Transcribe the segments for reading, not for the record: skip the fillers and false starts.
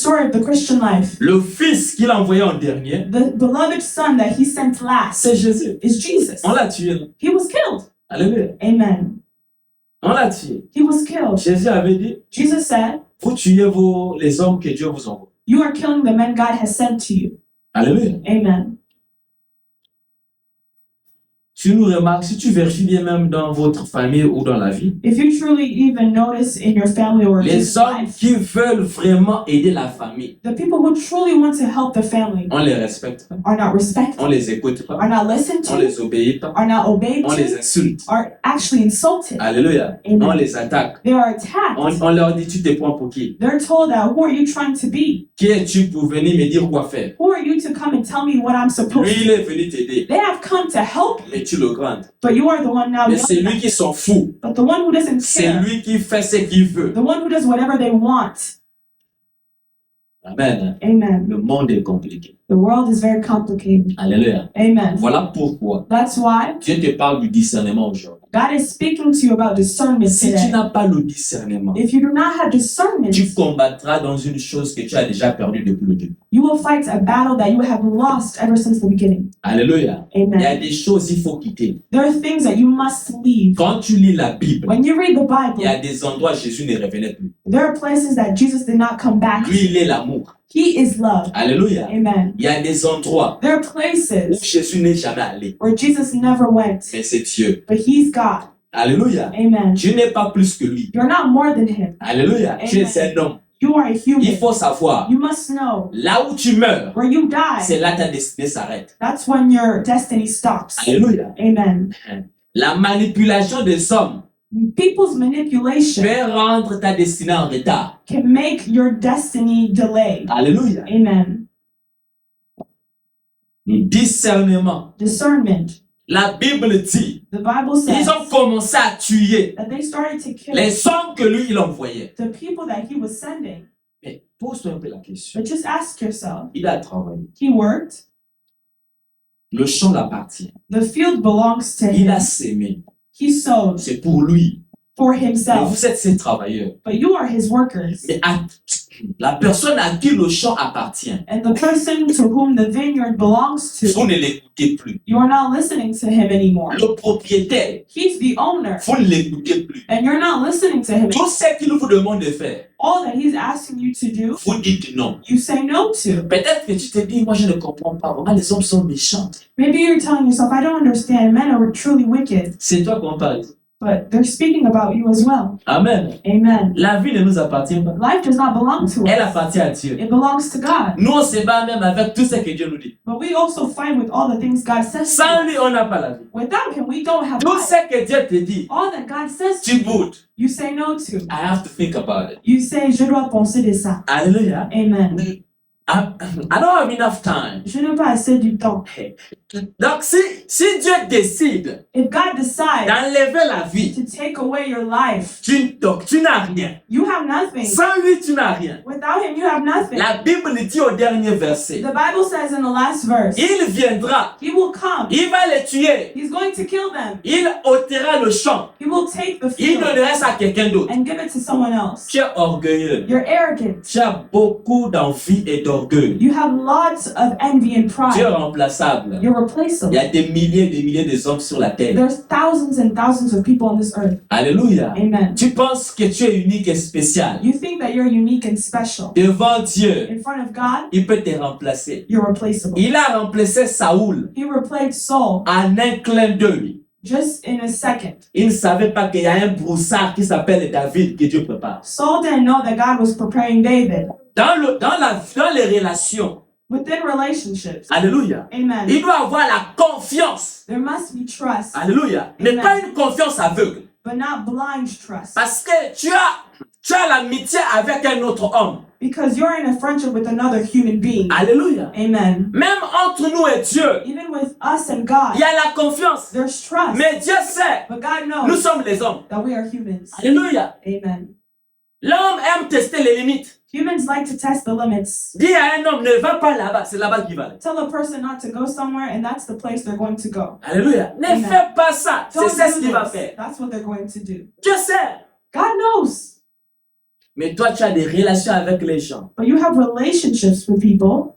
story of the Christian life. Le fils qu'il a envoyé en dernier, The beloved son that he sent last c'est Jésus. is Jesus. On l'a tué. Là. He was killed. Alléluia. Amen. On l'a tué. He was killed. Jésus avait dit, Jesus said, vous tuez les hommes que Dieu vous envoie. you are killing the men God has sent to you. Alléluia. Amen. Tu nous remarques, si tu vérifies bien même dans votre famille ou dans la vie, If you truly even notice in your family or les just hommes life, qui veulent vraiment aider la famille, the people who truly want to help the family on les respecte pas, are not respected, on les écoute pas, are not listened on to, les obéit pas, are not obeyed on les to, insulte. are actually insulted. Alléluia. Amen. On les attaque. They are attacked. On leur dit, tu te prends pour qui? They're told that, who are you trying to be? Qui es-tu pour venir me dire quoi faire? Who are you to come and tell me what I'm supposed Lui, il to? est venu t'aider, They have come to help, mais tu le grandes. but you are the one now. Mais c'est lui qui s'en fout. But the one who doesn't C'est care, lui qui fait ce qu'il veut. the one who does whatever they want. Amen. Amen. Le monde est compliqué. The world is very complicated. Alléluia. Amen. Voilà pourquoi That's why Dieu te parle du discernement aujourd'hui. God is speaking to you about discernment Si tu today. n'as pas le discernement, If you do not have discernment, tu combattras dans une chose que tu as déjà perdue depuis le début. you will fight a battle that you have lost ever since the beginning. Alléluia. Il y a Amen. des choses qu'il faut quitter. There are things that you must leave. Quand tu lis la Bible, When you read the il y a Bible, des endroits où Jésus ne revenait plus. there are places that Jesus did not come back. Lui, il est l'amour. He is love. Alléluia. Amen. Il y a des endroits There are où places Jésus n'est jamais allé. where Jesus never went, Mais c'est Dieu. but He's God. Alléluia. Amen. Tu n'es pas plus que lui. You're not more than Him. Alléluia. Tu es un homme. You are a Il human. faut savoir, You must know là où tu meurs, where you die, c'est là que ta destinée s'arrête. that's when your destiny stops. Alléluia. Amen. La manipulation des hommes People's manipulation peut rendre ta destinée en retard. can make your destiny delayed. Alléluia. Amen. Le discernement. Discernment. La Bible dit, The Bible ils says ont commencé à tuer that they started to kill les hommes que lui, il envoyait. the people that he was sending. Mais pose-toi un peu la question. But just ask yourself, Il a travaillé. he worked, Le champ l'appartient. the field belongs to Il a him, sémé. he sowed C'est pour lui. for Mais himself, vous êtes ses travailleurs. but you are his workers. Mais la personne à qui le champ appartient, And the person to whom the vineyard belongs to, vous ne l'écoutez plus. you are not listening to him anymore. Le propriétaire, He's the owner, vous ne l'écoutez plus. and you're not listening to him. Tout ce qu'il vous demande de faire, All that he's asking you to do, vous dites non. you say no to. Peut-être que tu te dis, moi je ne comprends pas. Vraiment, les hommes sont méchants. Maybe you're telling yourself, I don't understand. Men are truly wicked. C'est toi qu'on parle. But they're speaking about you as well. Amen. Amen. La vie ne nous appartient pas. Life does not belong to Elle us. appartient à Dieu. It belongs to God. Nous, on se bat même avec tout ce que Dieu nous dit. But we also fight with all the things God says to Sans us. lui, on n'a pas la vie. Without him, we don't have Tout life. ce que Dieu te dit, All that God says to tu you, boudes. you say no to. I have to think about it. You say, je dois penser de ça. Alléluia. Amen. I don't have enough time. Je n'ai pas assez du temps. Donc, si Dieu décide If God decides d'enlever la vie, to take away your life, donc tu n'as rien. you have nothing. Sans lui, tu n'as rien. Without him, you have nothing. La Bible dit au dernier verset, The Bible says in the last verse, il viendra, he will come. il va les tuer, He's going to kill them. il ôtera le champ, He will take the il field donnera ça à quelqu'un d'autre. and give it to someone else. Tu es orgueilleux. You're arrogant. Tu as beaucoup d'envie et d'orgueil. You have lots of envy and Tu es pride. remplaçable. You're Il y replaceable. a des milliers d'hommes sur la terre. There's thousands and thousands of people on this earth. Alléluia. Amen. Tu penses que tu es unique et spécial. You think that you're unique and special. Devant Dieu, In front of God, il peut te remplacer. you're replaceable. Il a remplacé Saoul He replaced Saul en un clin d'œil. just in a second. Il ne savait pas qu'il y a un broussard qui s'appelle David que Dieu prépare. Saul didn't know that God was preparing David. Dans les relations, Within relationships, alléluia, amen, il doit avoir la confiance. there must be trust, Alléluia. Mais Amen. pas une confiance aveugle. but not blind trust. Parce que tu as l'amitié avec un autre homme. Because you're in a friendship with another human being. Alléluia. Amen. Même entre nous et Dieu, Even with us and God, il y a la confiance. there's trust. Mais Dieu sait, But God nous knows sommes les hommes. that we are humans. Alléluia. Amen. L'homme aime tester les limites. Humans like to test the limits. Dis à un homme, ne va pas là-bas, c'est là-bas qu'il va aller. Tell a person not to go somewhere, and that's the place they're going to go. Alléluia. Ne Amen. fais pas ça, c'est Don't ça ce do qu'il va this. faire. That's what they're going to do. Dieu sait. God knows. Mais toi, tu as des relations avec les gens. but you have relationships with people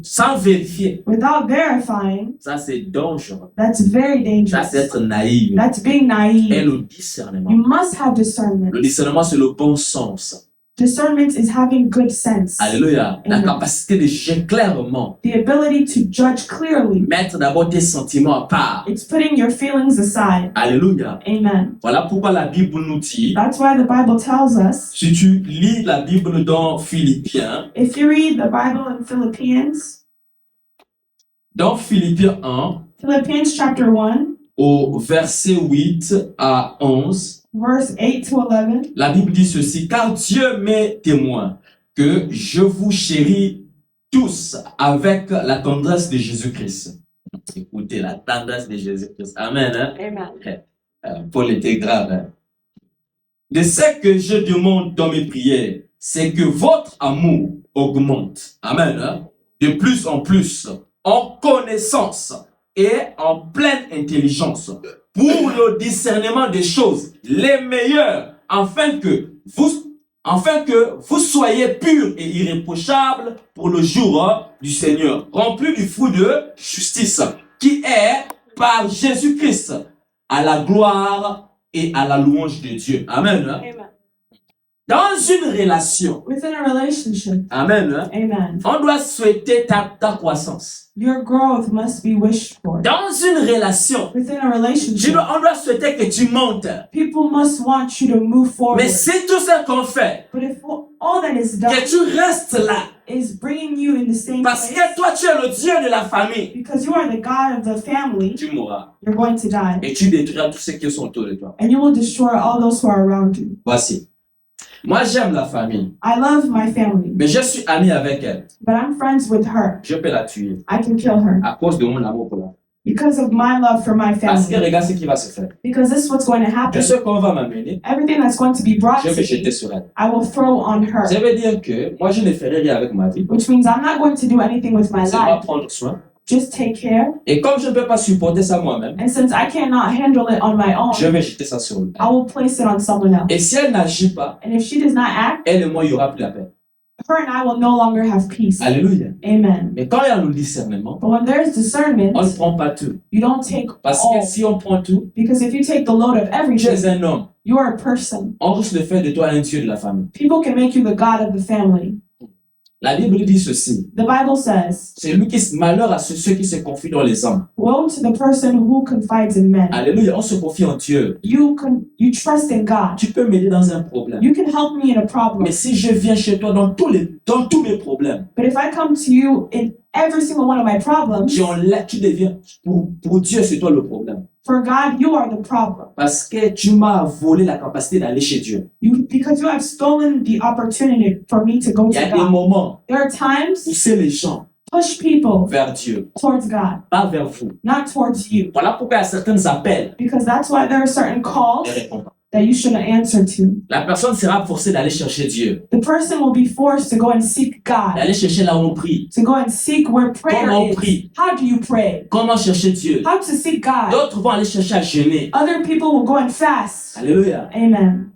Sans vérifier. without verifying. Ça, c'est dangereux. That's very Ça, c'est dangerous. être naïf. That's being Et naive. le discernement. You must have discernment. Le discernement, c'est le bon sens. Discernment is having good sense. Alléluia. La Amen. capacité de juger clairement. The ability to judge clearly. Mettre d'abord tes sentiments à part. It's putting your feelings aside. Alléluia. Amen. Voilà pourquoi la Bible nous dit, That's why the Bible tells us, si tu lis la Bible dans Philippiens, if you read the Bible in Philippians, dans Philippiens 1, Philippians chapter 1, au verset 8 à 11, verse 8 to 11, la Bible dit ceci, car Dieu m'est témoin que je vous chéris tous avec la tendresse de Jésus-Christ. Écoutez, la tendresse de Jésus-Christ. Amen. Hein? Amen. Paul était grave. Hein? De ce que je demande dans mes prières, c'est que votre amour augmente. Amen. Hein? De plus en connaissance et en pleine intelligence, pour le discernement des choses les meilleures, afin que vous soyez purs et irréprochables pour le jour du Seigneur, remplis du fruit de justice, qui est par Jésus-Christ, à la gloire et à la louange de Dieu. Amen. Hein? Amen. Dans une relation, Within a relationship, amen, hein? amen, On doit souhaiter ta croissance. your growth must be wished for. Dans une relation, Within a relationship, on doit souhaiter que tu montes. people must want you to move forward. Mais si tout ce qu'on fait, But if all that is done que tu restes là, is bringing you in the same parce place, que toi tu es le Dieu de la famille, because you are the God of the family, tu mourras. you're going to die. Et tu détruiras tous ceux qui sont autour de toi. And you will destroy all those who are around you. Voici. Moi j'aime la famille, I love my family, mais je suis ami avec elle. but I'm friends with her. Je peux la tuer I can kill her à cause de mon amour pour elle. because of my love for my Parce que family. regarde ce qui va se faire. Because this is what's going to Je happen. sais qu'on va m'amener, Everything that's going to be brought je to vais jeter me, sur elle. I will throw on her. Ça veut dire que moi je ne ferai rien avec ma vie. Which means I'm not going to do anything with my C'est pas life. prendre soin. Just take care. Et comme je ne peux pas supporter ça moi-même, And since I cannot handle it on my own, je vais jeter ça sur elle. I will place it on someone else. Et si elle n'agit pas, And if she does not act, elle et moi, il n'y aura plus la paix. her and I will no longer have peace. Alléluia. Amen. Mais quand il y a le discernement, But when there's discernment, on ne prend pas tout. you don't take Parce que all. si on prend tout, Because if you take the load of tu es everything, un homme. you are a person. On risque de faire de toi un Dieu de la famille. People can make you the God of the family. La Bible dit ceci. The Bible says, C'est lui qui malheur à ceux qui se confient dans les hommes. woe to the person who confides in men. Alléluia. On se confie en Dieu. You trust in God. Tu peux m'aider dans un problème. You can help me in a problem. Mais si je viens chez toi dans tous mes problèmes, But if I come to you in every single one of my problems, tu deviens, pour Dieu, c'est toi le problème. for God, you are the problem. Parce que tu m'as volé la capacité d'aller chez Dieu. Because you have stolen the opportunity for me to go Il y to a des God. moments There are times, pousser les gens push people vers Dieu, towards God, pas vers vous. not towards you. Voilà pourquoi il y a certains appels Because that's why there are certain et calls répond pas. that you shouldn't answer to. La personne sera forcée d'aller chercher Dieu, The person will be forced to go and seek God, d'aller chercher là où on prie. to go and seek where prayer Comment on is. prie? How do you pray? Comment chercher Dieu? How to seek God. D'autres vont aller chercher à jeûner. Other people will go and fast. Alléluia. Amen.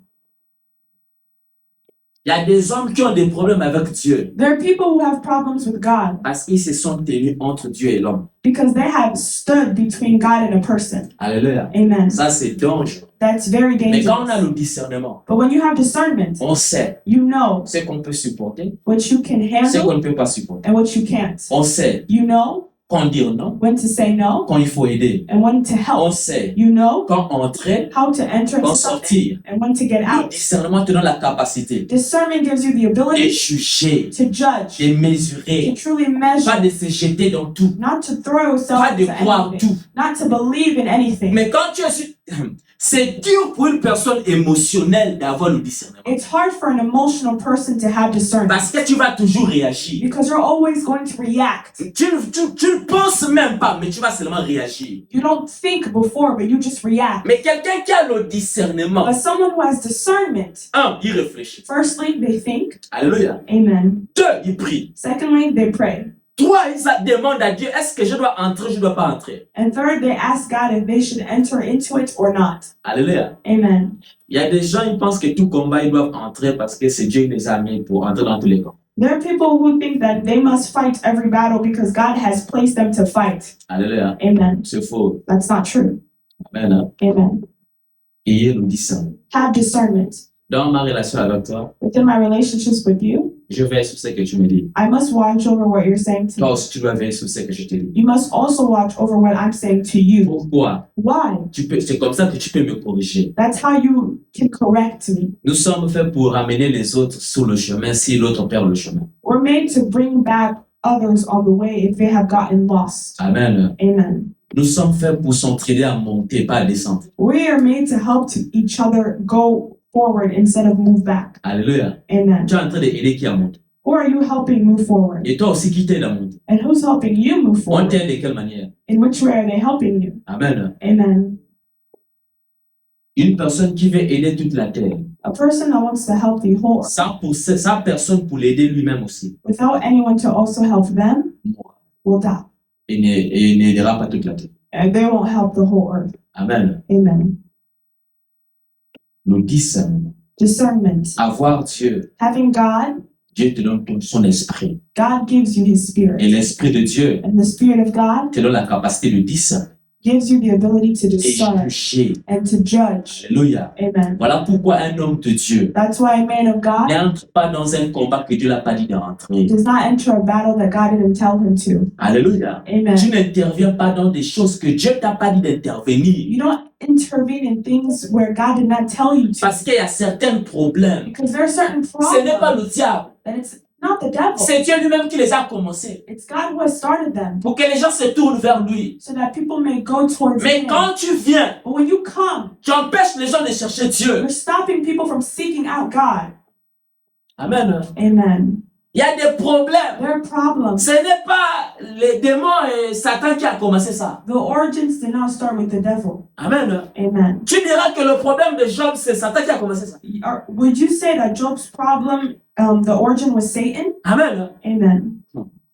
Il y a des hommes qui ont des problèmes avec Dieu There are people who have problems with God parce qu'ils se sont tenus entre Dieu et l'homme. because they have stood between God and a person. Alléluia. Amen. Ça, c'est dangereux. That's very Mais quand on a dangerous. le discernement, But when you have discernment, on sait you know ce qu'on peut supporter, what you can ce qu'on handle ne peut pas supporter. and what you can't. On sait You know quand dire non, when to say no quand il faut aider. and when to On help. sait You know quand entrer, how to enter quand into something sortir. and when to get Le out. discernement te donne la capacité Discernment gives you the de ability juger, to judge, de to mesurer, truly pas measure, de se jeter dans tout, not to throw yourself pas de into croire anything, tout. not to believe in anything. Mais quand tu es sur... C'est dur pour une personne émotionnelle d'avoir le discernement. It's hard for an emotional person to have discernment Parce que tu vas toujours réagir. because you're always going to react. Tu ne penses même pas, mais tu vas seulement réagir. You don't think before, but you just react. Mais quelqu'un qui a le discernement, But someone who has discernment, il réfléchit. firstly, they think. Alléluia. Amen. 2, il prie. Secondly, they pray. Trois, ils demandent à Dieu, est-ce que je dois entrer, je ne dois pas entrer. And third, they ask God if they should enter into it or not. Alléluia. Amen. Il y a des gens, ils pensent que tout combat, ils doivent entrer parce que c'est Dieu qui les a mis pour entrer dans tous les camps. There are people who think that they must fight every battle because God has placed them to fight. Alléluia. Amen. C'est faux. That's not true. Amen. Amen. Ayez le discernement. Have discernment. Dans ma relation avec toi, Within my relationships with you, je veille sur ce que tu me dis. I must watch over what you're saying to Toi me. aussi, tu dois veiller sur ce que je te dis. You must also watch over what I'm saying to you. Pourquoi? Why? C'est comme ça que tu peux me corriger. That's how you can correct me. Nous sommes faits pour ramener les autres sur le chemin si l'autre perd le chemin. We're made to bring back others on the way if they have gotten lost. Amen. Amen. Nous sommes faits pour s'entraider à monter, pas à descendre. We are made to help to each other go forward instead of move back. Alléluia. Amen. Tu es en train d'aider qui à monter. Who are you helping move forward? Et toi aussi qui t'aide à monter. And who's helping you move On forward? t'aide de quelle manière? In which way are they helping you? Amen. Amen. Une personne qui veut aider toute la terre, A person that wants to help the whole, sans personne pour l'aider lui-même aussi, without anyone to also help them, will die. et n'aidera pas toute la terre. And they won't help the whole earth. Amen. Amen. Nous disons, Discernment. avoir Dieu, Having God, Dieu te donne son esprit. God gives you His Et Spirit. l'esprit de Dieu And the Spirit of God te donne la capacité de discerner gives you the ability to et discern juger. and to judge. Alléluia. Amen. Voilà pourquoi un homme de Dieu That's why a man of God n'entre pas dans un combat que Dieu n'a pas dit d'entrer. does not enter a battle that God didn't tell him to. Alléluia. Amen. Tu n'interviens pas dans des choses que Dieu t'a pas dit d'intervenir. You don't intervene in things where God did not tell you to. Parce qu'il y a certains problèmes. Because there are certain Ce n'est pas problems le diable. that it's not the devil. C'est Dieu lui-même qui les a commencés. It's God who has started them Pour que les gens se tournent vers lui. so that people may go towards Mais Him. quand tu viens, But when you come, tu empêches les gens de chercher Dieu. you're stopping people from seeking out God. Amen. Amen. Il y a des problèmes. There are problems. Ce n'est pas les démons et Satan qui a commencé ça. The origins did not start with the devil. Amen. Amen. Tu diras que le problème de Job, c'est Satan qui a commencé ça. Or would you say that Job's problem, the origin was Satan? Amen. Amen.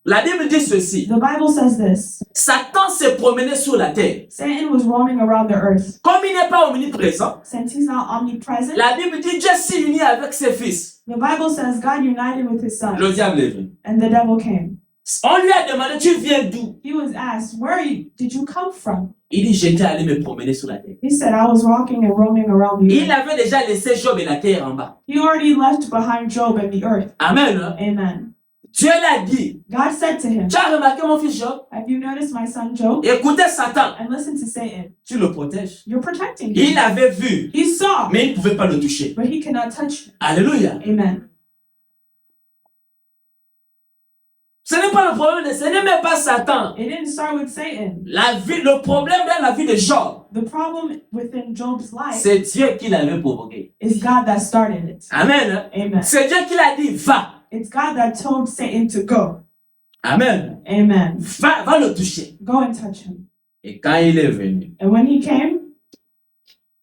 La Bible dit ceci. The Bible says this. Satan s'est promené sur la terre. Satan was roaming around the earth. Comme il n'est pas omniprésent, Since he's not omnipresent, la Bible dit Dieu s'est uni avec ses fils. the Bible says God united with his son, Le diable est venu. and the devil came. On lui a demandé, tu viens d'où? He was asked, did you come from? Il dit, j'étais allé me promener sur la terre. He said, I was walking and roaming around the Il earth. avait déjà laissé Job et la terre en bas. He already left behind Job and the earth. Amen. Amen. Dieu l'a dit. God said to him, Tu as remarqué mon fils Job? have you noticed my son Job? Écoutez Satan. And listen to Satan. Tu le protèges. You're protecting him. Il avait vu, He saw, mais il ne pouvait pas le toucher. but he cannot touch him. Alléluia. Amen. Ce n'est pas le problème ce n'est même pas Satan. It didn't start with Satan. Le problème dans la vie de Job, The problem within Job's life c'est Dieu qui l'avait provoqué. is God that started it. Amen. Amen. C'est Dieu qui l'a dit, va. It's God that told Satan to go. Amen. Amen. Va le toucher. Go and touch him. Et quand il est venu, And when he came,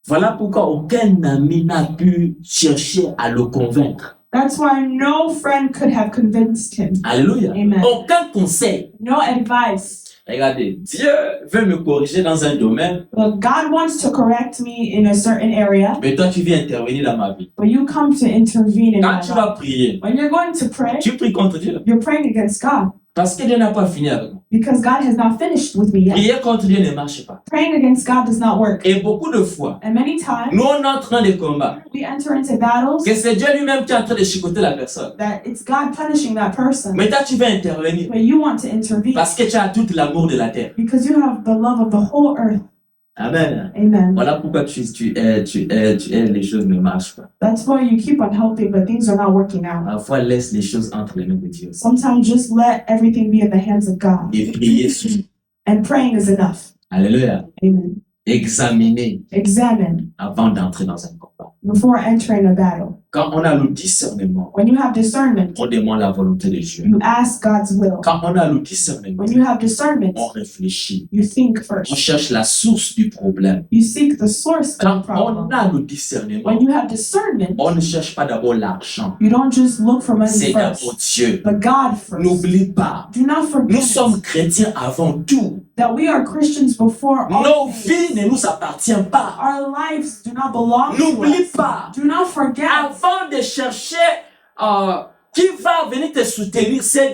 voilà pourquoi aucun ami n'a pu chercher à le convaincre. that's why no friend could have convinced him. Alléluia. Amen. Aucun conseil. No advice. Regardez, Dieu veut me corriger dans un domaine, Look, God wants to correct me in a certain area, mais toi tu viens intervenir dans ma vie. but you come to intervene in Quand my tu life. vas prier, When you're going to pray, tu pries contre Dieu. you're praying against God Parce que Dieu n'a pas fini avec moi. because God has not finished with me yet. Prier contre Dieu ne marche pas. Praying against God does not work. Et beaucoup de fois, And many times, nous on entre dans des combats, we enter into battles que c'est Dieu lui-même qui est en train de chicoter la personne. that it's God punishing that person, Mais toi tu vas intervenir but you want to intervene parce que tu as tout l'amour de la terre. because you have the love of the whole earth. Amen. Amen. Voilà pourquoi tu aides, les choses ne marchent pas. That's why you keep on helping, but things are not working out. Parfois, laisse les choses entre les mains de Dieu. Sometimes just let everything be in the hands of God. Et prier sur. And praying is enough. Alléluia. Amen. Examiner Examine avant d'entrer dans un combat. before entering a battle. Quand on a le discernement, When you have discernment, on demande la volonté de Dieu. you ask God's will. Quand on a le discernement, When you have discernment, on réfléchit. you think On first. cherche la source du problème. You seek the source of the Quand problem. on a le discernement, When you have discernment, on ne cherche pas d'abord l'argent. you don't just look for money C'est d'abord first, Dieu. but God first. N'oublie pas, Do not nous forget sommes chrétiens avant tout. that we are Christians before all Nos things. vies ne nous appartiennent pas. Our lives do not belong to N'oublie us. pas, Do not forget. avant de chercher qui va venir te soutenir, c'est